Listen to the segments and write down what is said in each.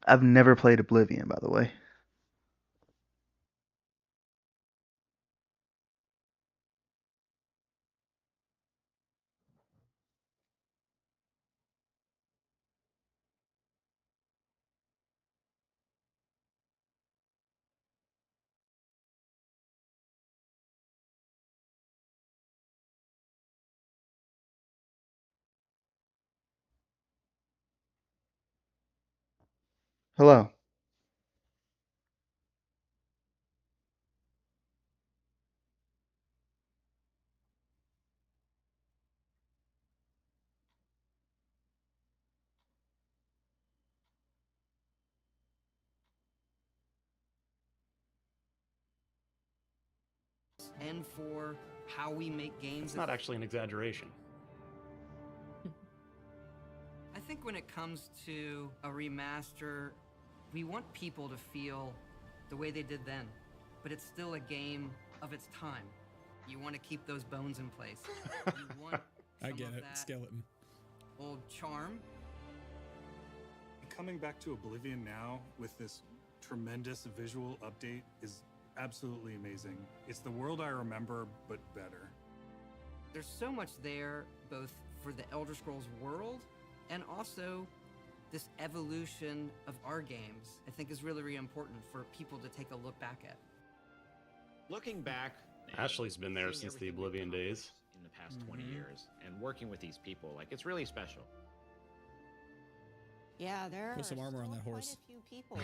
I've never played Oblivion, by the way. Hello. And for how we make games. It's not actually an exaggeration. I think when it comes to a remaster, we want people to feel the way they did then, but it's still a game of its time. You want to keep those bones in place. You want I get it, skeleton. Old charm. Coming back to Oblivion now with this tremendous visual update is absolutely amazing. It's the world I remember, but better. There's so much there, both for the Elder Scrolls world and also this evolution of our games, I think is really, really important for people to take a look back at. Looking back, Ashley's been there since the Oblivion days. In the past 20 years, and working with these people, like, it's really special. Yeah, there Put some are armor on still that horse. quite a few people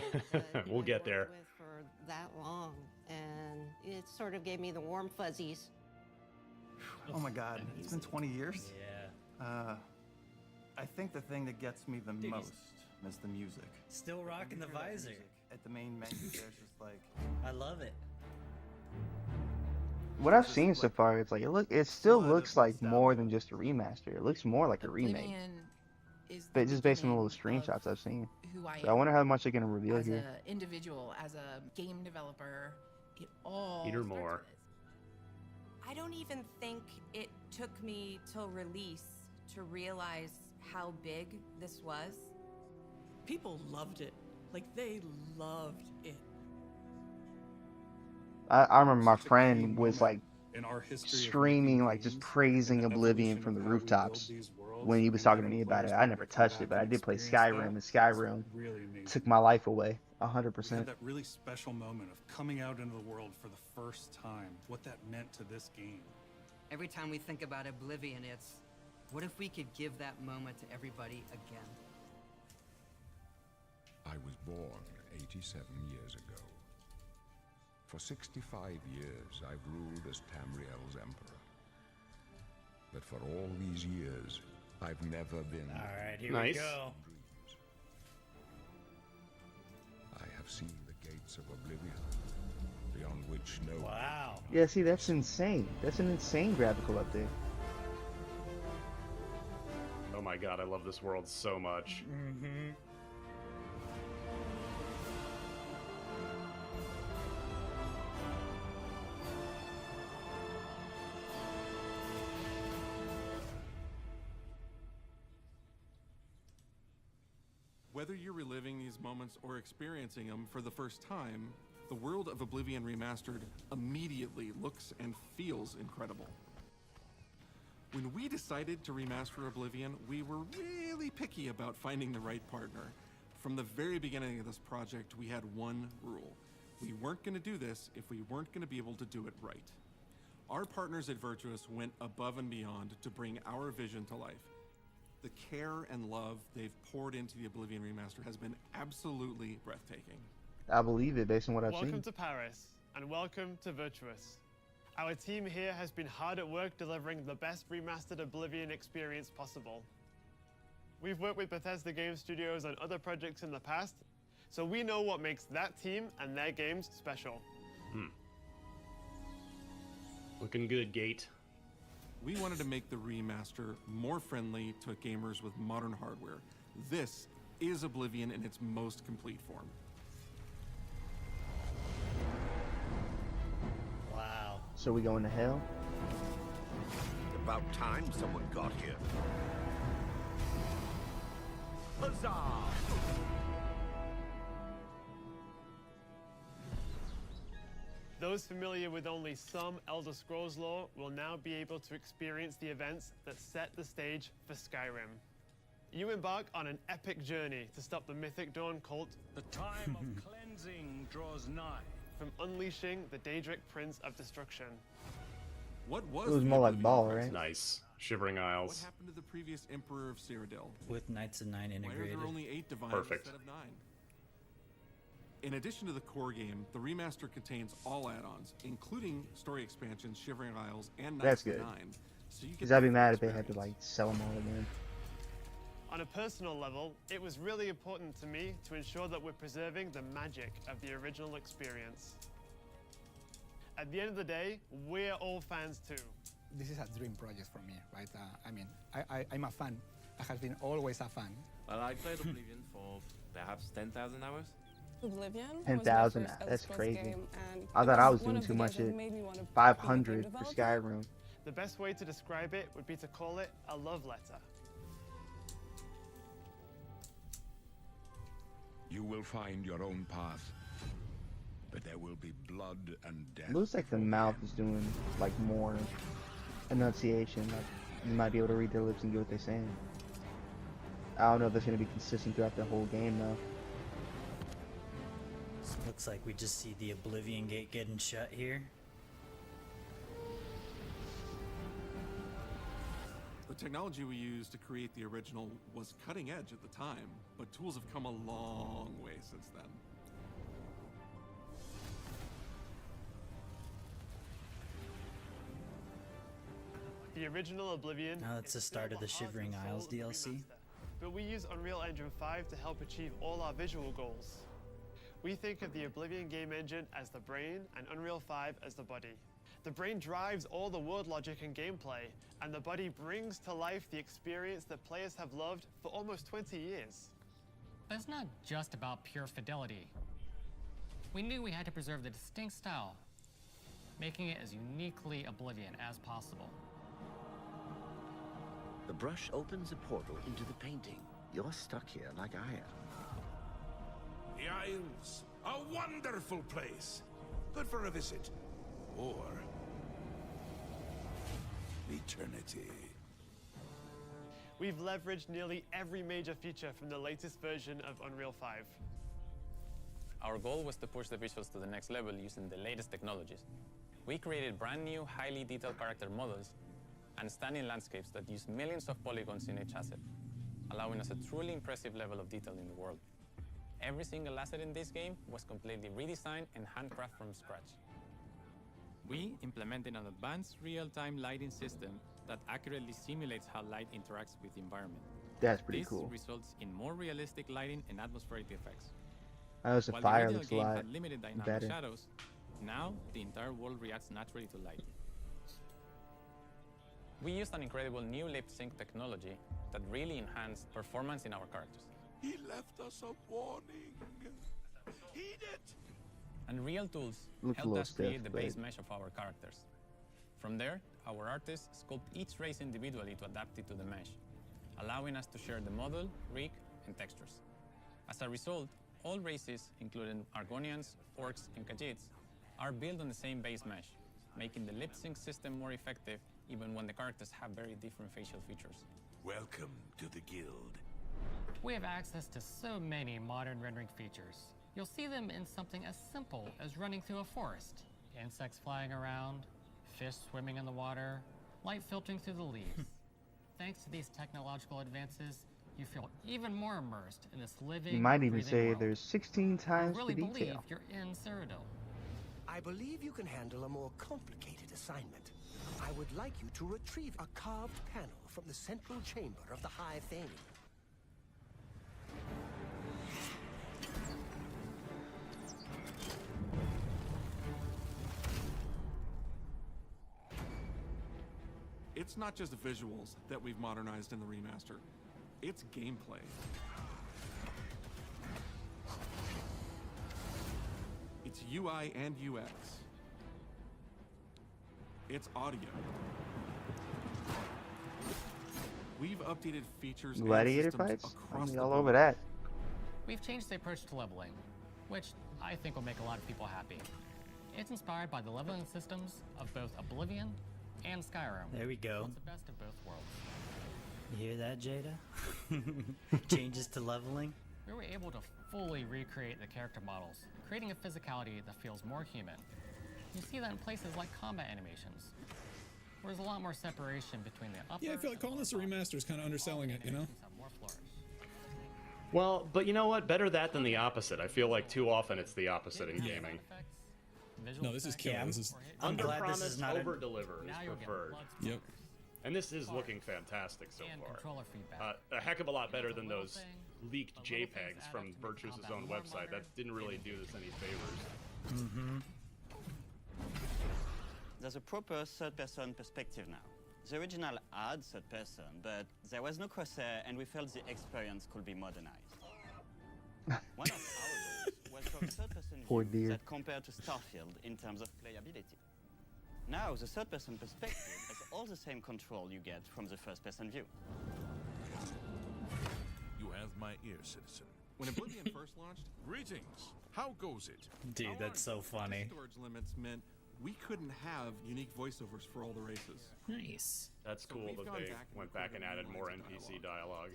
that, We'll get there. I've worked with for that long, and it sort of gave me the warm fuzzies. Oh my God, it's been 20 years? Yeah. I think the thing that gets me the most is the music. Still rocking the visor. At the main menu, there's just like... I love it. What I've seen so far, it's like it still looks like more than just a remaster. It looks more like a remake. Oblivion is But the just based on the little beginning screenshots of I've seen. who I So I am wonder how much they're gonna reveal as here. an individual, as a game developer. It all Peter starts Moore. with this. I don't even think it took me till release to realize how big this was. People loved it. Like, they loved it. I remember my friend was like In our history of screaming, making like just games, praising and the Oblivion evolution from the of how we build rooftops these worlds, when he was talking to letting me about it. players I be able never to come touched it, back but I and did play experience Skyrim, that. and It's Skyrim really amazing. took my life away, We had 100%. that really special moment of coming out into the world for the first time, what that meant to this game. Every time we think about Oblivion, it's what if we could give that moment to everybody again? I was born 87 years ago. For 65 years, I've ruled as Tamriel's emperor. But for all these years, I've never been... All right, here Nice. we go. dreams. I have seen the gates of oblivion, beyond which no... Wow. Yeah, see, that's insane. That's an insane graphical update. Oh my god, I love this world so much. Mm-hmm. Whether you're reliving these moments or experiencing them for the first time, the world of Oblivion Remastered immediately looks and feels incredible. When we decided to remaster Oblivion, we were really picky about finding the right partner. From the very beginning of this project, we had one rule. We weren't going to do this if we weren't going to be able to do it right. Our partners at Virtuous went above and beyond to bring our vision to life. The care and love they've poured into the Oblivion Remaster has been absolutely breathtaking. I believe it based on what I've Welcome seen. to Paris, and welcome to Virtuous. Our team here has been hard at work delivering the best remastered Oblivion experience possible. We've worked with Bethesda Game Studios on other projects in the past, so we know what makes that team and their games special. Looking good, Gate. We wanted to make the remaster more friendly to gamers with modern hardware. This is Oblivion in its most complete form. Wow. So we going to hell? About time someone got here. Huzzah! Those familiar with only some Elder Scrolls lore will now be able to experience the events that set the stage for Skyrim. You embark on an epic journey to stop the Mythic Dawn cult. The time of cleansing draws nigh. From unleashing the Daedric Prince of Destruction. What was It was the more like Oblivion Ball, Prince? right? Nice. Shivering What Isles. happened to the previous Emperor of Cyrodiil? With Knights of Nine Why are integrated. there only 8 divines Perfect. instead of 9? In addition to the core game, the remaster contains all add-ons, including story expansions, Shivering Isles, and That's Knights of good. Nine. So you Because get I'd be the mad full if they had to experience. like sell them all again. On a personal level, it was really important to me to ensure that we're preserving the magic of the original experience. At the end of the day, we're all fans too. This is a dream project for me, right? I mean, I'm a fan. I have been always a fan. Well, I played Oblivion for perhaps 10,000 hours. Oblivion. 10,000. That's crazy. I thought I was doing too much at 500 for Skyrim. The best way to describe it would be to call it a love letter. You will find your own path, but there will be blood and death. Looks like the mouth is doing like more enunciation. Like you might be able to read their lips and get what they're saying. I don't know if that's gonna be consistent throughout the whole game though. Looks like we just see the Oblivion Gate getting shut here. The technology we used to create the original was cutting edge at the time, but tools have come a long way since then. The original Oblivion. Now that's the start of the Shivering Isles DLC. But we use Unreal Engine 5 to help achieve all our visual goals. We think of the Oblivion game engine as the brain and Unreal 5 as the body. The brain drives all the world logic and gameplay, and the body brings to life the experience that players have loved for almost 20 years. But it's not just about pure fidelity. We knew we had to preserve the distinct style, making it as uniquely Oblivion as possible. The brush opens a portal into the painting. You're stuck here like I am. The Isles, a wonderful place. Good for a visit. Or eternity. We've leveraged nearly every major feature from the latest version of Unreal 5. Our goal was to push the visuals to the next level using the latest technologies. We created brand new, highly detailed character models and stunning landscapes that use millions of polygons in each asset, allowing us a truly impressive level of detail in the world. Every single asset in this game was completely redesigned and handcrafted from scratch. We implemented an advanced real-time lighting system that accurately simulates how light interacts with the environment. That's pretty this cool. results in more realistic lighting and atmospheric effects. I know the While fire the looks a original game lot had limited dynamic better. shadows, now the entire world reacts naturally to light. We used an incredible new lip sync technology that really enhanced performance in our characters. He left us a warning. Heed it! And real tools Looks a helped little us create stiff, the but- base mesh of our characters. From there, our artists sculpt each race individually to adapt it to the mesh, allowing us to share the model, rig, and textures. As a result, all races, including Argonians, Orcs, and Khajiits, are built on the same base mesh, making the lip sync system more effective even when the characters have very different facial features. Welcome to the guild. We have access to so many modern rendering features. You'll see them in something as simple as running through a forest. Insects flying around, fish swimming in the water, light filtering through the leaves. Thanks to these technological advances, you feel even more immersed in this living, You might even breathing say world. there's 16 times You really the believe detail. you're in Cyrodiil. I believe you can handle a more complicated assignment. I would like you to retrieve a carved panel from the central chamber of the High Thane. It's not just visuals that we've modernized in the remaster. It's gameplay. It's UI and UX. It's audio. We've updated features Gladiator and systems fights? across I'm the all board. over that. We've changed the approach to leveling, which I think will make a lot of people happy. It's inspired by the leveling systems of both Oblivion and Skyrim. There we go. It's the best of both worlds. You hear that, Jada? Changes to leveling. We were able to fully recreate the character models, creating a physicality that feels more human. You see that in places like combat animations. There's a lot more separation between the upper. Yeah, I feel like calling this a remaster is kind of underselling it, you know? Well, but you know what? Better that than the opposite. I feel like too often it's the opposite in gaming. No, this is killer. This is Under-promise, over-deliver is preferred. Yep. And this is looking fantastic so far. Controller feedback. A heck of a lot better than those leaked JPEGs from Virtue's own website. That didn't really do this any favors. Mm-hmm. There's a proper third-person perspective now. The original had third person, but there was no crosshair, and we felt the experience could be modernized. One of our goals was for a third-person Poor view dear. that compared to Starfield in terms of playability. Now, the third-person perspective has all the same control you get from the first-person view. You have my ear, citizen. When Oblivion first launched, Greetings. How goes it? Dude, that's so funny. Storage limits meant we couldn't have unique voiceovers for all the races. Nice. That's cool that they went back and added more NPC dialogue.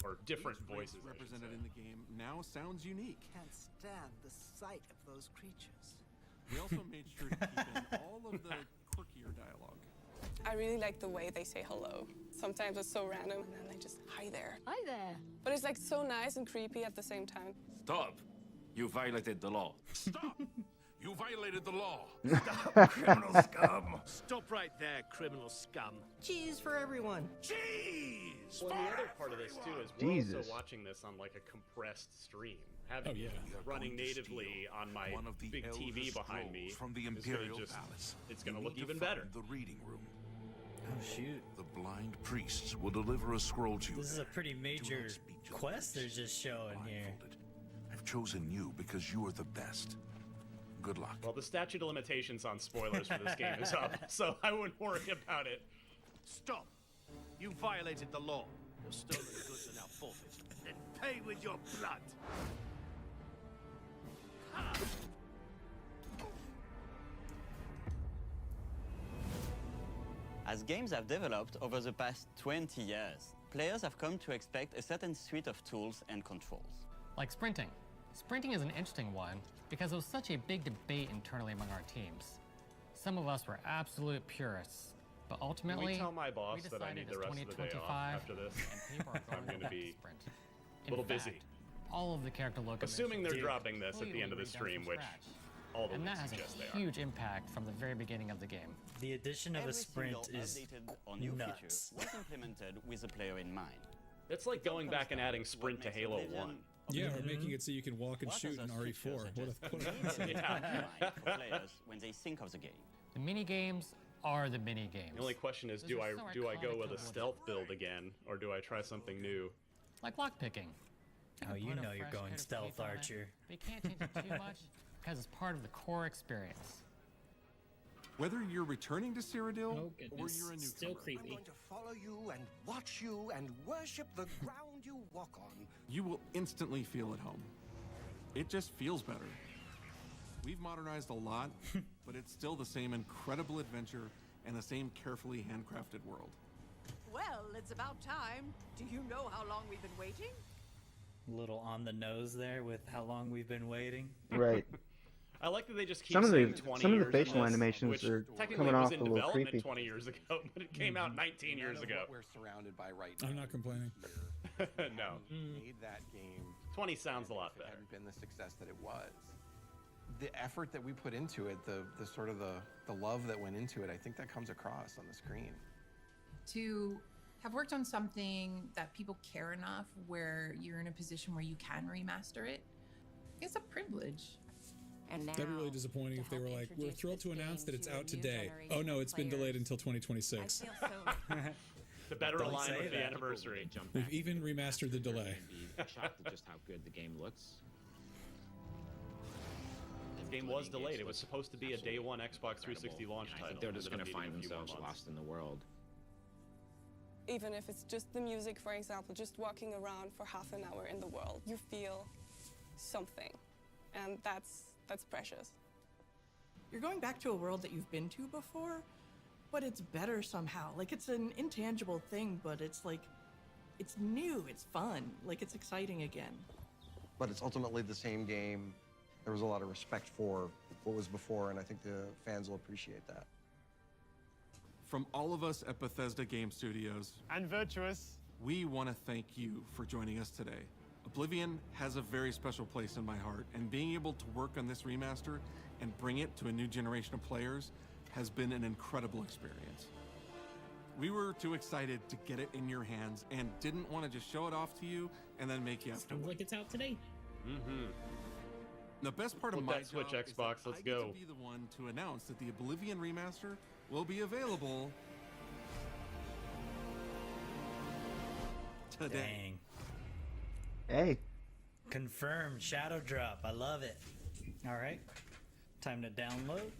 Or different voices. Represented in the game now sounds unique. Can't stand the sight of those creatures. We also made sure to keep in all of the quirkier dialogue. I really like the way they say hello. Sometimes it's so random and then they just, hi there. Hi there. But it's like so nice and creepy at the same time. Stop! You violated the law. Stop! You violated the law. Stop, criminal scum. Stop right there, criminal scum. Cheese for everyone. Cheese! Well, the other part of this too is we're also watching this on like a compressed stream. Having it running natively on my big TV behind me from the is Imperial gonna Palace. It's gonna look even better. The reading room. Oh shoot. The blind priests will deliver a scroll to you. This is a pretty major quest they're just showing here. I've chosen you because you are the best. Good luck. Well, the statute of limitations on spoilers for this game is up, so I wouldn't worry about it. Stop! You violated the law. Your stolen goods are now forfeit. Then pay with your blood. As games have developed over the past 20 years, players have come to expect a certain suite of tools and controls. Like sprinting. Sprinting is an interesting one because it was such a big debate internally among our teams. Some of us were absolute purists, but ultimately, Can we tell my boss we that I need the rest of the day off after this? I'm going to be a little busy. All of the character logo. Assuming they're dropping this at the end of the stream, which all the and that leaks has suggest they a are. huge impact from the very beginning of the game. The addition of a sprint is Updated or new nuts. feature was implemented with the player in mind. It's like going back and adding sprint to Halo 1. Yeah, or making it so you can walk and shoot in RE4. What a concept. For players when they think of the game. The mini games are the mini games. The only question is, do I go with a stealth build again, or do I try something new? Like lockpicking. Oh, you know you're going stealth, Archer. But you can't change it too much because it's part of the core experience. Whether you're returning to Cyrodiil or you're a newcomer. Still creepy. I'm going to follow you and watch you and worship the ground you walk on. You will instantly feel at home. It just feels better. We've modernized a lot, but it's still the same incredible adventure and the same carefully handcrafted world. Well, it's about time. Do you know how long we've been waiting? A little on the nose there with how long we've been waiting. Right. I like that they just keep Some of saying the 20 some of years the facial in this, animations which are technically coming was off in a little development creepy. 20 years ago, but it came out 19 years ago. What we're surrounded by right I'm now not complaining. No. made that game 20 sounds a lot if it better. hadn't been the success that it was. The effort that we put into it, the sort of the love that went into it, I think that comes across on the screen. To have worked on something that people care enough where you're in a position where you can remaster it, it's a privilege. And now, That'd be really disappointing if they were like, we're thrilled to announce that it's out today. Oh no, it's been delayed until 2026. To better Don't align say with the that. anniversary. We've even remastered the delay. Shocked at just how good the game looks. The game was delayed. It was supposed to be a day one Xbox 360 launch I title. think they're just Ended going up to needing find a few more themselves months. lost in the world. Even if it's just the music, for example, just walking around for half an hour in the world, you feel something. And that's precious. You're going back to a world that you've been to before, but it's better somehow. Like, it's an intangible thing, but it's like, it's new, it's fun, like, it's exciting again. But it's ultimately the same game. There was a lot of respect for what was before, and I think the fans will appreciate that. From all of us at Bethesda Game Studios and Virtuous, we want to thank you for joining us today. Oblivion has a very special place in my heart, and being able to work on this remaster and bring it to a new generation of players has been an incredible experience. We were too excited to get it in your hands and didn't want to just show it off to you and then make you have to Sounds like it's out today. Mm-hmm. The best part of Flip my that switch, job Xbox, is that let's I get go. to be the one to announce that the Oblivion remaster will be available today. Dang. Hey. Confirmed. Shadow drop. I love it. All right. Time to download.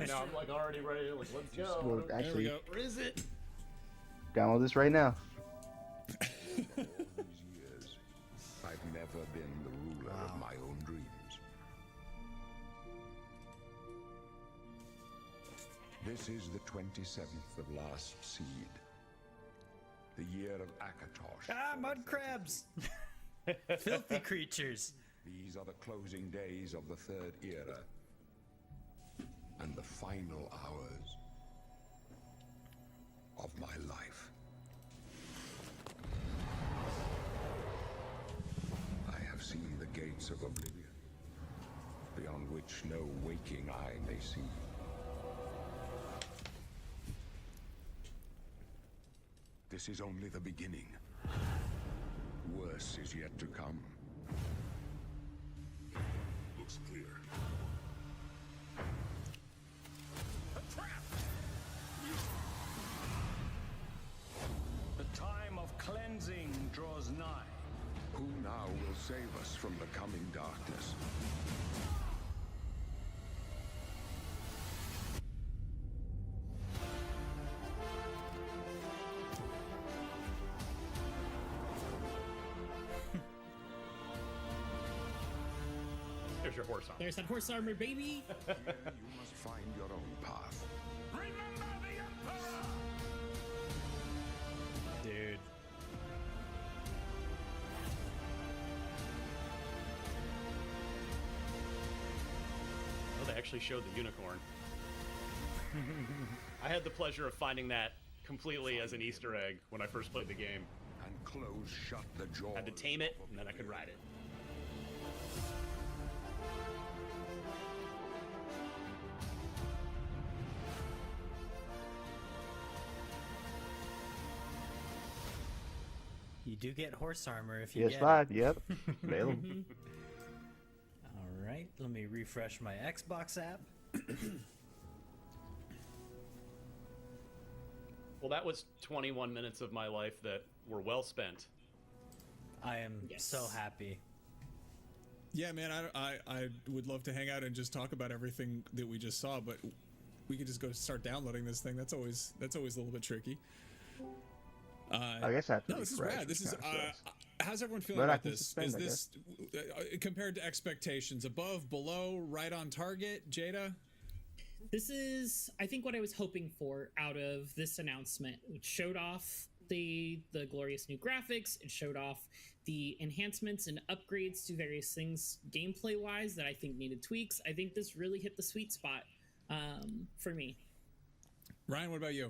Now I'm like already ready. Like, let's go. Well, actually, Where is it? download this right now. Years, I've never been the ruler of my own dreams. This is the 27th of last seed. The year of Akatosh. Ah, mud crabs! Filthy creatures. These are the closing days of the third era. And the final hours of my life. I have seen the gates of oblivion, beyond which no waking eye may see. This is only the beginning. Worse is yet to come. Looks clear. The time of cleansing draws nigh. Who now will save us from the coming darkness? There's your horse armor. There's that horse armor, baby. Here you must find your own path. Dude. Oh, they actually showed the unicorn. I had the pleasure of finding that completely as an Easter egg when I first played the game. And close shut the jaws. Had to tame it, and then I could ride it. You do get horse armor if you get PS5, it. yep. Available. All right, let me refresh my Xbox app. Well, that was 21 minutes of my life that were well spent. I am so happy. Yeah, man, I would love to hang out and just talk about everything that we just saw, but we could just go start downloading this thing. That's always a little bit tricky. I guess I have to no, this is refresh, rad. This which is kinda sucks. how's everyone feeling But I about can this? suspend, Is I this compared to expectations? Above, below, right on target? Jada? This is, I think, what I was hoping for out of this announcement. It showed off the glorious new graphics. It showed off the enhancements and upgrades to various things gameplay-wise that I think needed tweaks. I think this really hit the sweet spot for me. Ryan, what about you?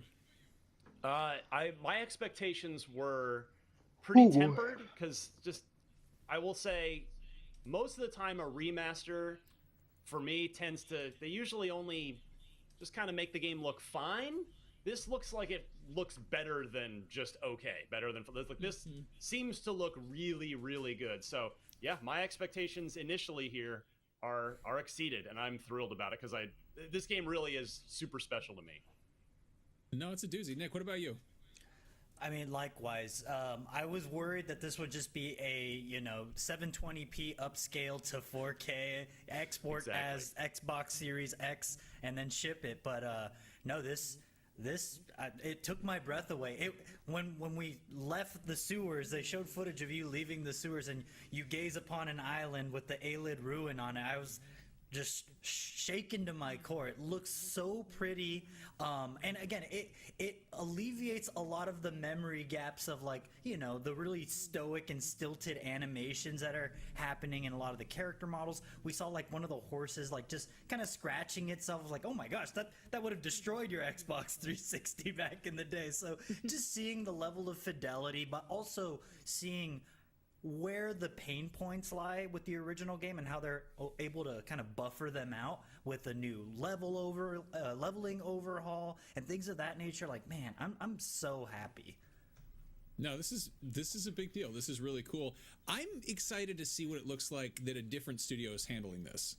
My expectations were pretty Ooh. tempered because I will say most of the time a remaster for me they usually only just kind of make the game look fine. This looks like it looks better than just okay, better than like this seems to look really, really good. So yeah, my expectations initially here are exceeded, and I'm thrilled about it because this game really is super special to me. No, it's a doozy. Nick, what about you? I mean, likewise. I was worried that this would just be a 720p upscale to 4K export as Xbox Series X and then ship it. But no, this it took my breath away. When we left the sewers, they showed footage of you leaving the sewers, and you gaze upon an island with the Aelid ruin on it. just shaken to my core. It looks so pretty, and again, it alleviates a lot of the memory gaps of, like, you know, the really stoic and stilted animations that are happening in a lot of the character models. We saw like one of the horses like just kind of scratching itself, like, oh my gosh, that would have destroyed your Xbox 360 back in the day. So just seeing the level of fidelity, but also seeing where the pain points lie with the original game and how they're able to kind of buffer them out with a new leveling overhaul and things of that nature. Like, man, I'm so happy. No, this is a big deal. This is really cool. I'm excited to see what it looks like that a different studio is handling this.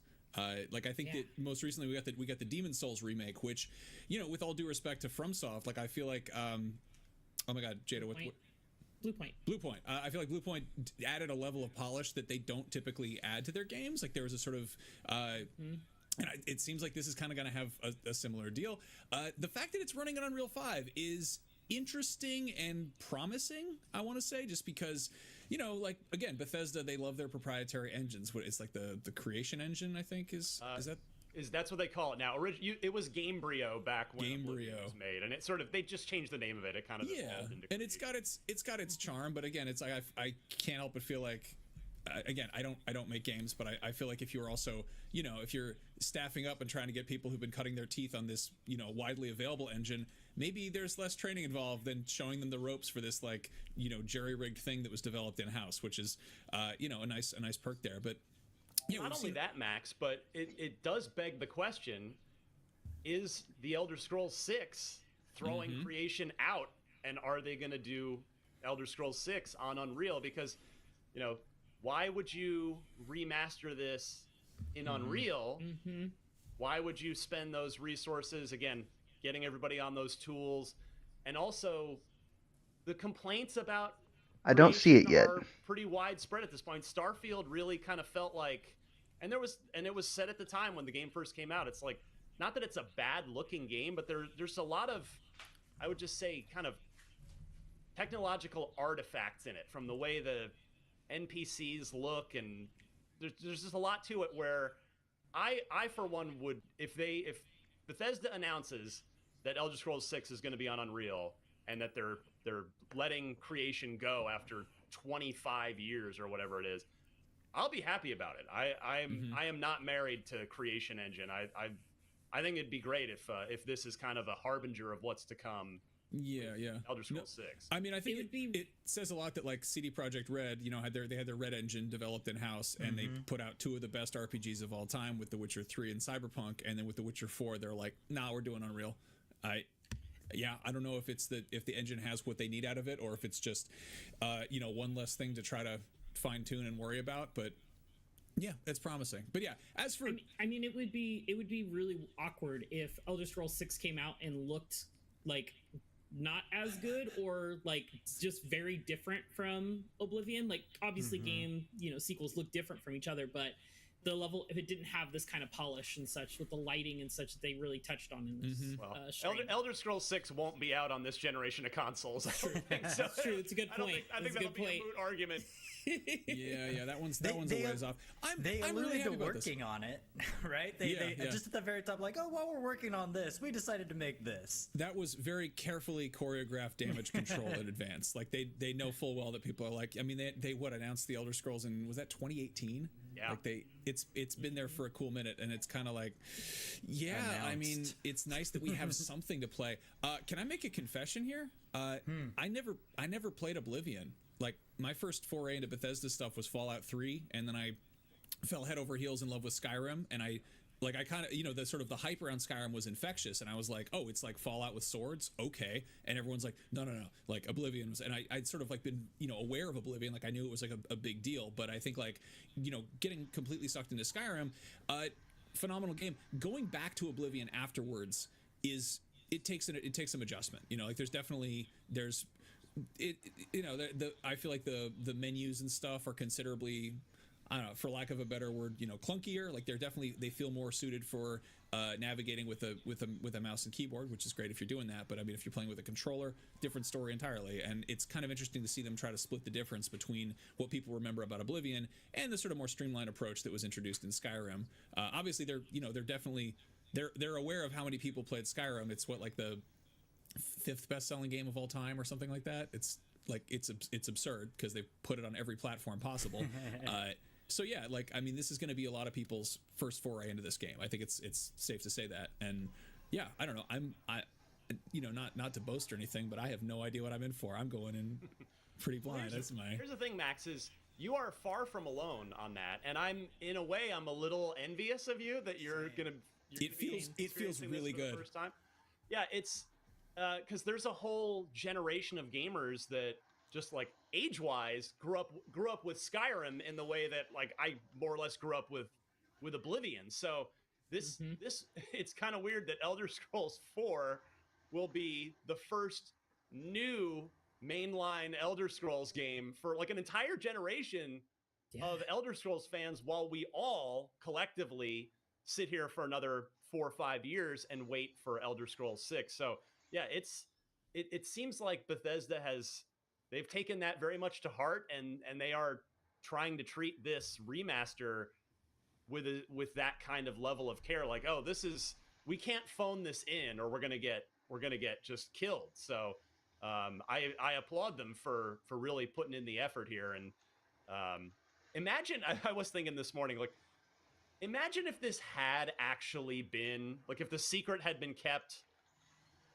Like, I think that most recently we got the Demon Souls remake, which, you know, with all due respect to FromSoft, like, I feel like, oh my God, Jada, what? Bluepoint. I feel like Bluepoint added a level of polish that they don't typically add to their games. Like, there was a sort of, and it seems like this is kind of going to have a similar deal. The fact that it's running on Unreal 5 is interesting and promising, I want to say, just because, you know, like, again, Bethesda, they love their proprietary engines. What it's like the creation engine, I think, is that. That's what they call it now. It was Gamebryo back when it was made, and it sort of, they just changed the name of it. It kind of evolved into and it's got its charm, but again, it's like I can't help but feel like, again, I don't make games, but I feel like if you're also, you know, if you're staffing up and trying to get people who've been cutting their teeth on this, you know, widely available engine, maybe there's less training involved than showing them the ropes for this, like, you know, jerry-rigged thing that was developed in house, which is, you know, a nice perk there, but. Yeah, not only that, Max, but it does beg the question, is the Elder Scrolls 6 throwing creation out, and are they going to do Elder Scrolls 6 on Unreal? Because, you know, why would you remaster this in Unreal? Why would you spend those resources, again, getting everybody on those tools? And also, the complaints about I don't see it yet. are pretty widespread at this point. Starfield really kind of felt like, and it was said at the time when the game first came out, it's like, not that it's a bad looking game, but there's a lot of, I would just say, kind of technological artifacts in it, from the way the NPCs look, and there's just a lot to it where I for one would, if Bethesda announces that Elder Scrolls 6 is going to be on Unreal, and that they're letting creation go after 25 years or whatever it is, I'll be happy about it. I am not married to Creation Engine. I think it'd be great if this is kind of a harbinger of what's to come. Yeah. Elder Scrolls 6. I mean, I think it says a lot that, like, CD Projekt Red, you know, they had their Red engine developed in house, and they put out two of the best RPGs of all time with The Witcher 3 and Cyberpunk, and then with The Witcher 4, they're like, nah, we're doing Unreal. Yeah, I don't know if if the engine has what they need out of it, or if it's just, you know, one less thing to try to fine tune and worry about. But yeah, it's promising. But yeah, as for, I mean, it would be really awkward if Elder Scrolls 6 came out and looked like not as good, or like just very different from Oblivion. Like, obviously, game, you know, sequels look different from each other, but the level, if it didn't have this kind of polish and such with the lighting and such that they really touched on in this stream. Elder Scrolls 6 won't be out on this generation of consoles. I don't think so. That's true. It's a good point. I think that'll be a moot argument. Yeah, that one's a ways off. They I'm alluded really to about this. working on it, right? They just at the very top, like, oh, while we're working on this, we decided to make this. That was very carefully choreographed damage control in advance. Like, they know full well that people are like, I mean, they announced the Elder Scrolls in, was that 2018? Yeah. Like, it's been there for a cool minute, and it's kind of like, yeah, I mean, it's nice that we have something to play. Can I make a confession here? I never played Oblivion. Like, my first foray into Bethesda stuff was Fallout 3, and then I fell head over heels in love with Skyrim, and I kind of, you know, the sort of the hype around Skyrim was infectious, and I was like, oh, it's like Fallout with swords, okay, and everyone's like, no, like, Oblivion was, and I'd sort of like been, you know, aware of Oblivion, like I knew it was like a big deal, but I think, like, you know, getting completely sucked into Skyrim, phenomenal game. Going back to Oblivion afterwards it takes some adjustment, you know, like I feel like the menus and stuff are considerably, I don't know, for lack of a better word, clunkier. Like they feel more suited for navigating with a mouse and keyboard, which is great if you're doing that. But I mean, if you're playing with a controller, different story entirely. And it's kind of interesting to see them try to split the difference between what people remember about Oblivion and the sort of more streamlined approach that was introduced in Skyrim. Obviously, they're definitely they're aware of how many people played Skyrim. It's like the 5th best-selling game of all time or something like that. It's absurd because they put it on every platform possible. So yeah, this is going to be a lot of people's first foray into this game. I think it's safe to say that. And yeah, I don't know. Not to boast or anything, but I have no idea what I'm in for. I'm going in pretty blind. Here's the thing, Max, is you are far from alone on that, and I'm a little envious of you that you're gonna. It feels really good. First time. Yeah, it's because there's a whole generation of gamers that just like age-wise grew up with Skyrim in the way that like I more or less grew up with Oblivion. So this it's kind of weird that Elder Scrolls 4 will be the first new mainline Elder Scrolls game for like an entire generation of Elder Scrolls fans, while we all collectively sit here for another 4 or 5 years and wait for Elder Scrolls 6. So yeah, it seems like Bethesda they've taken that very much to heart, and they are trying to treat this remaster with that kind of level of care. Like, oh, we can't phone this in, or we're gonna get just killed. So I applaud them for really putting in the effort here. And imagine, I was thinking this morning, like, imagine if this had actually been like, if the secret had been kept.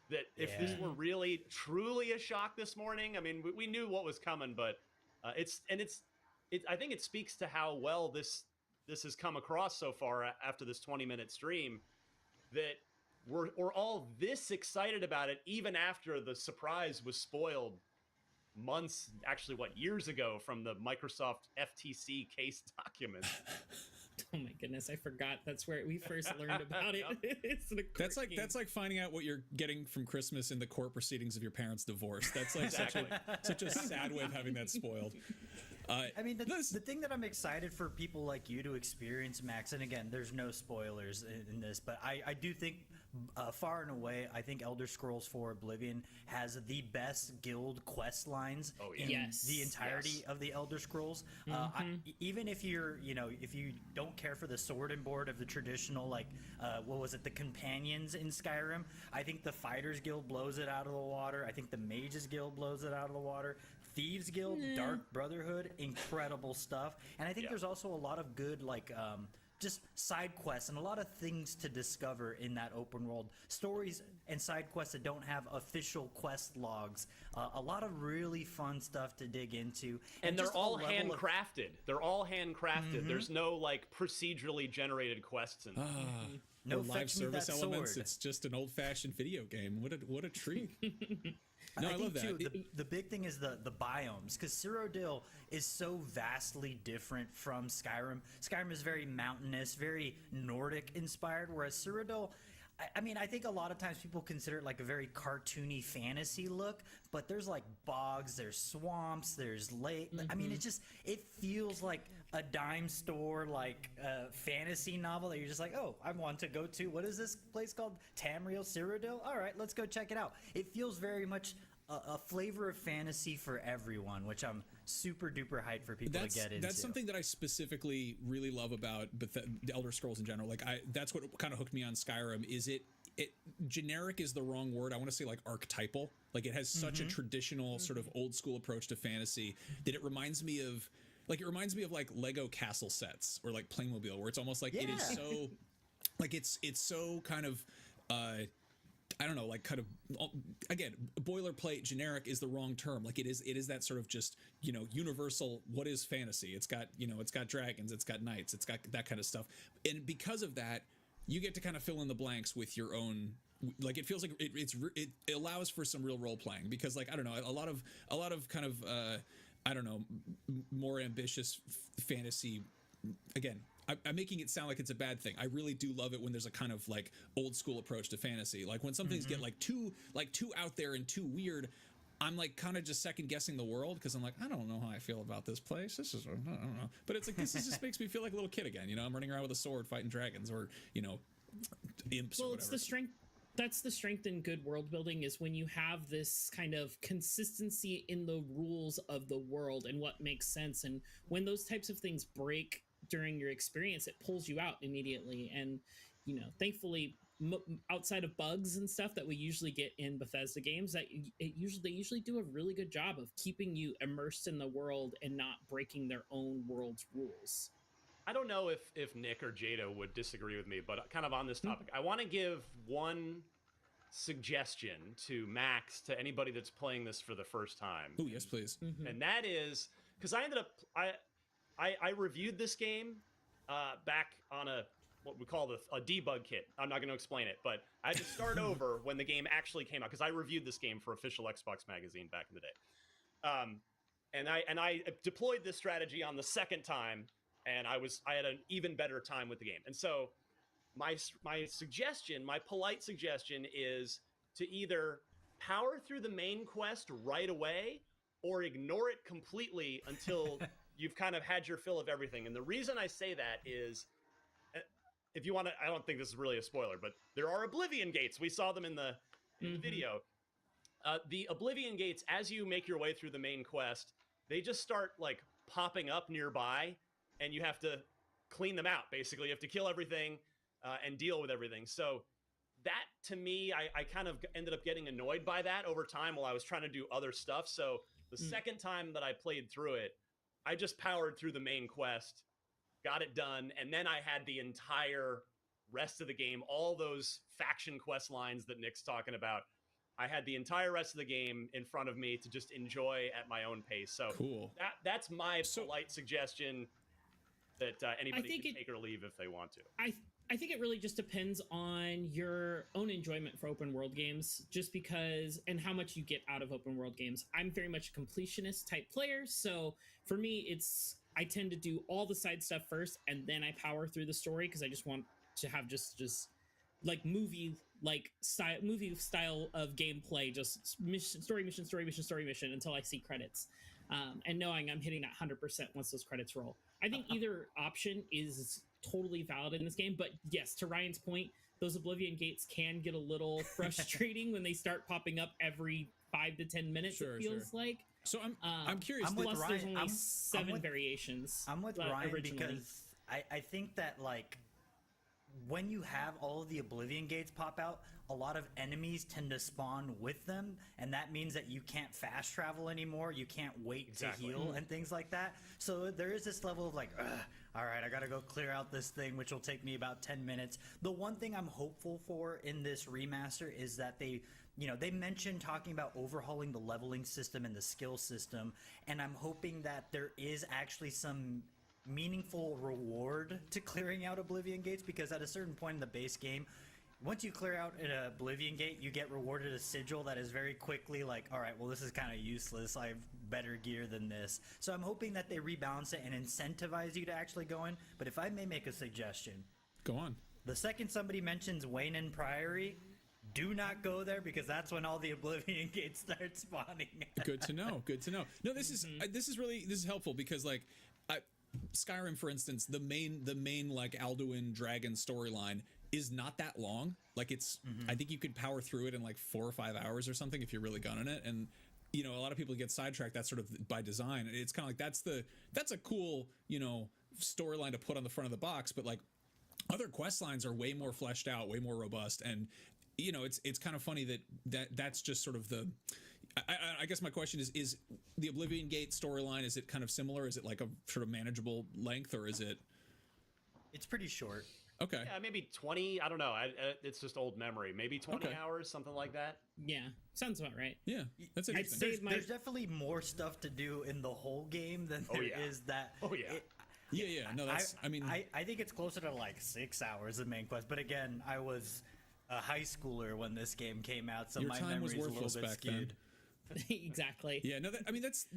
That if this were really truly a shock this morning, I mean, we knew what was coming, but I think it speaks to how well this has come across so far after this 20-minute stream, that we're all this excited about it, even after the surprise was spoiled months, actually, years ago from the Microsoft FTC case documents. Oh my goodness, I forgot that's where we first learned about it. It's that's like finding out what you're getting from Christmas in the court proceedings of your parents' divorce. That's like such a sad way of having that spoiled. I mean, the thing that I'm excited for people like you to experience, Max, and again, there's no spoilers in this, but I do think far and away, I think Elder Scrolls 4 Oblivion has the best guild quest lines in the entirety of the Elder Scrolls. Even if if you don't care for the sword and board of the traditional, the companions in Skyrim, I think the Fighters Guild blows it out of the water. I think the Mages Guild blows it out of the water. Thieves Guild, Dark Brotherhood, incredible stuff. And I think there's also a lot of good, just side quests and a lot of things to discover in that open world. Stories and side quests that don't have official quest logs. A lot of really fun stuff to dig into. And they're all handcrafted. They're all handcrafted. There's no procedurally generated quests in them. No live service elements. Sword. It's just an old-fashioned video game. What a treat. No, I love that. Too, the big thing is the biomes, because Cyrodiil is so vastly different from Skyrim. Skyrim is very mountainous, very Nordic inspired, whereas Cyrodiil, I think a lot of times people consider it like a very cartoony fantasy look, but there's like bogs, there's swamps, there's lake. I mean, it feels like a dime store, fantasy novel that you're just like, oh, I want to go to, what is this place called? Tamriel, Cyrodiil? All right, let's go check it out. It feels very much a flavor of fantasy for everyone, which I'm super duper hyped for people to get into. That's something that I specifically really love about the Elder Scrolls in general. That's what kind of hooked me on Skyrim. Is it generic is the wrong word. I want to say archetypal. It has such a traditional sort of old school approach to fantasy that it reminds me of Lego castle sets or Playmobil, where it's almost like it is so it's so kind of I don't know, kind of, again, boilerplate, generic is the wrong term. It is that sort of just, universal, what is fantasy? It's got dragons, it's got knights, it's got that kind of stuff. And because of that, you get to kind of fill in the blanks with your own, it feels like it allows for some real role playing, because I don't know, a lot of kind of, I don't know, more ambitious fantasy, again, I'm making it sound like it's a bad thing. I really do love it when there's a kind of old school approach to fantasy. When some things get too out there and too weird, I'm like kind of just second guessing the world because I'm like, I don't know how I feel about this place. This is, I don't know. But it's like, this is just makes me feel like a little kid again. You know, I'm running around with a sword fighting dragons or, you know, imps or whatever. It's the strength. That's the strength in good world building is when you have this kind of consistency in the rules of the world and what makes sense. And when those types of things break during your experience, it pulls you out immediately. And, you know, thankfully, outside of bugs and stuff that we usually get in Bethesda games, that they usually do a really good job of keeping you immersed in the world and not breaking their own world's rules. I don't know if Nick or Jada would disagree with me, but kind of on this topic, I want to give one suggestion to Max, to anybody that's playing this for the first time. Oh, yes, please. And that is because I ended up I reviewed this game back on what we call a debug kit. I'm not going to explain it, but I had to start over when the game actually came out because I reviewed this game for Official Xbox Magazine back in the day. And I deployed this strategy on the second time, and I had an even better time with the game. And so my suggestion, my polite suggestion, is to either power through the main quest right away or ignore it completely until you've kind of had your fill of everything. And the reason I say that is, if you want to, I don't think this is really a spoiler, but there are Oblivion gates. We saw them in the video. The Oblivion gates, as you make your way through the main quest, they just start like popping up nearby, and you have to clean them out. Basically, you have to kill everything and deal with everything. So that, to me, I kind of ended up getting annoyed by that over time while I was trying to do other stuff. So the second time that I played through it, I just powered through the main quest, got it done, and then I had the entire rest of the game, all those faction quest lines that Nick's talking about. I had the entire rest of the game in front of me to just enjoy at my own pace. So cool. That's my polite suggestion that anybody can take or leave if they want to. I think it really just depends on your own enjoyment for open world games, just because, and how much you get out of open world games. I'm very much a completionist type player, so for me, I tend to do all the side stuff first, and then I power through the story because I just want to have just like movie style of gameplay, just story mission until I see credits, and knowing I'm hitting that 100% once those credits roll. I think either option is totally valid in this game, but yes, to Ryan's point, those Oblivion gates can get a little frustrating when they start popping up every 5 to 10 minutes. It feels like. So I'm curious. Plus, there's only 7 variations. I'm with Ryan originally. because I think that like when you have all of the Oblivion gates pop out, a lot of enemies tend to spawn with them, and that means that you can't fast travel anymore. You can't wait to heal and things like that. So there is this level of like, all right, I gotta go clear out this thing, which will take me about 10 minutes. The one thing I'm hopeful for in this remaster is that they mentioned talking about overhauling the leveling system and the skill system, and I'm hoping that there is actually some meaningful reward to clearing out Oblivion gates, because at a certain point in the base game, once you clear out an Oblivion gate, you get rewarded a sigil that is very quickly like, all right, well, this is kind of useless. I have better gear than this. So I'm hoping that they rebalance it and incentivize you to actually go in. But if I may make a suggestion. Go on. The second somebody mentions Wayne and Priory, do not go there, because that's when all the Oblivion gates start spawning. Good to know. Good to know. No, this is helpful, because like Skyrim, for instance, the main like Alduin dragon storyline is not that long. Like it's, I think you could power through it in like 4 or 5 hours or something if you're really gunning it. And you know, a lot of people get sidetracked. That's sort of by design. It's kind of like that's a cool, you know, storyline to put on the front of the box. But like other quest lines are way more fleshed out, way more robust, and you know, it's kind of funny that's just sort of the. I guess my question is the Oblivion Gate storyline, is it kind of similar? Is it like a sort of manageable length, or is it? It's pretty short. Okay. Yeah, maybe 20. I don't know. It's just old memory. Maybe 20 hours, something like that. Yeah, sounds about right. Yeah, that's interesting. There's definitely more stuff to do in the whole game than there is that. Oh yeah. Yeah. No, that's. I think it's closer to like 6 hours of main quest. But again, I was a high schooler when this game came out, so Your my time memory was is a little worthless bit back skewed. Exactly. Yeah, no, I mean, that's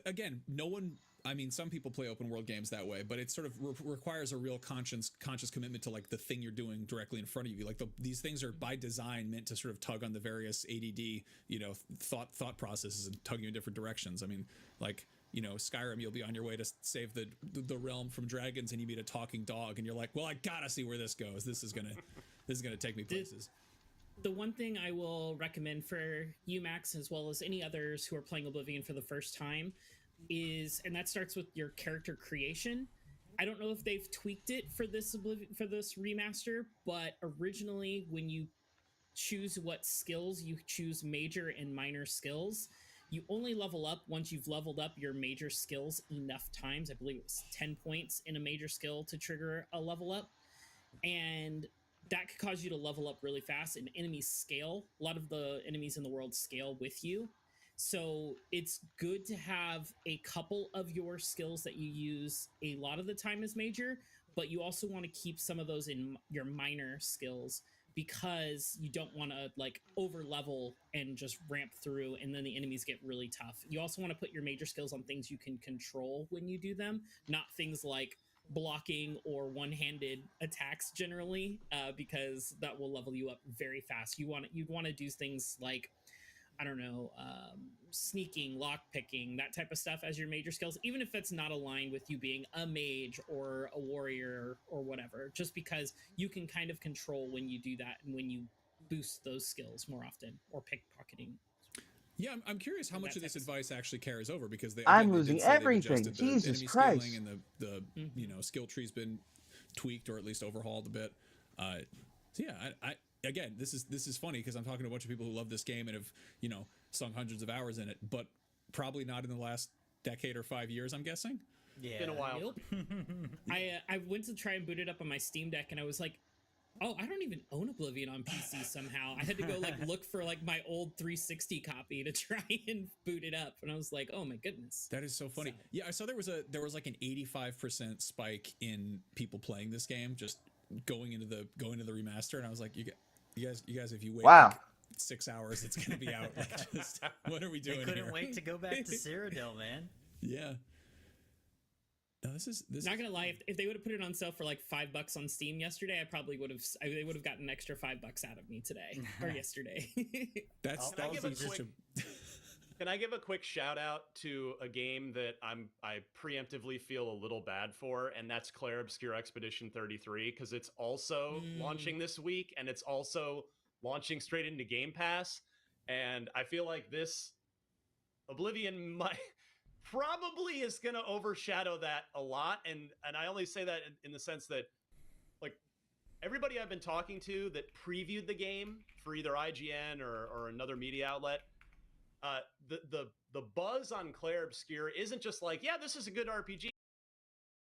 again, no one. I mean, some people play open world games that way, but it sort of requires a real conscious commitment to like the thing you're doing directly in front of you. Like these things are by design meant to sort of tug on the various ADD, thought processes and tug you in different directions. I mean, like, Skyrim, you'll be on your way to save the realm from dragons, and you meet a talking dog, and you're like, well, I gotta see where this goes. This is gonna take me places. The one thing I will recommend for you, Max, as well as any others who are playing Oblivion for the first time is, and that starts with your character creation. I don't know if they've tweaked it for this remaster, but originally when you choose what skills, you choose major and minor skills. You only level up once you've leveled up your major skills enough times. I believe it was 10 points in a major skill to trigger a level up. And that could cause you to level up really fast, and enemies scale. A lot of the enemies in the world scale with you. So it's good to have a couple of your skills that you use a lot of the time as major, but you also want to keep some of those in your minor skills, because you don't want to like over level and just ramp through and then the enemies get really tough. You also want to put your major skills on things you can control when you do them, not things like blocking or one-handed attacks generally, because that will level you up very fast. You'd want to do things like, I don't know, sneaking, lockpicking, that type of stuff as your major skills, even if that's not aligned with you being a mage or a warrior or whatever, just because you can kind of control when you do that and when you boost those skills more often, or pickpocketing. Yeah, I'm curious how much of this advice actually carries over, because I'm losing everything. Jesus Christ! Scaling and the skill tree's been tweaked or at least overhauled a bit. So yeah, I again, this is funny because I'm talking to a bunch of people who love this game and have sunk hundreds of hours in it, but probably not in the last decade or 5 years, I'm guessing. Yeah, been a while. I went to try and boot it up on my Steam Deck, and I was like, oh, I don't even own Oblivion on PC somehow. I had to go look for my old 360 copy to try and boot it up, and I was like, oh my goodness. That is so funny. Yeah, I saw there was like an 85% spike in people playing this game just going into the remaster, and I was like, you guys, if you wait like 6 hours, it's gonna be out. Like, just, what are we doing? They couldn't here? wait to go back to Cyrodiil, man. Yeah. No, this not gonna lie, if they would have put it on sale for like $5 on Steam yesterday, they would have gotten an extra $5 out of me today or yesterday. Can I give a quick shout out to a game that I preemptively feel a little bad for, and that's Clair Obscur Expedition 33, because it's also launching this week, and it's also launching straight into Game Pass, and I feel like this Oblivion probably is going to overshadow that a lot, and I only say that in the sense that, like, everybody I've been talking to that previewed the game for either IGN or another media outlet, the buzz on Clair Obscur isn't just like, yeah, this is a good RPG.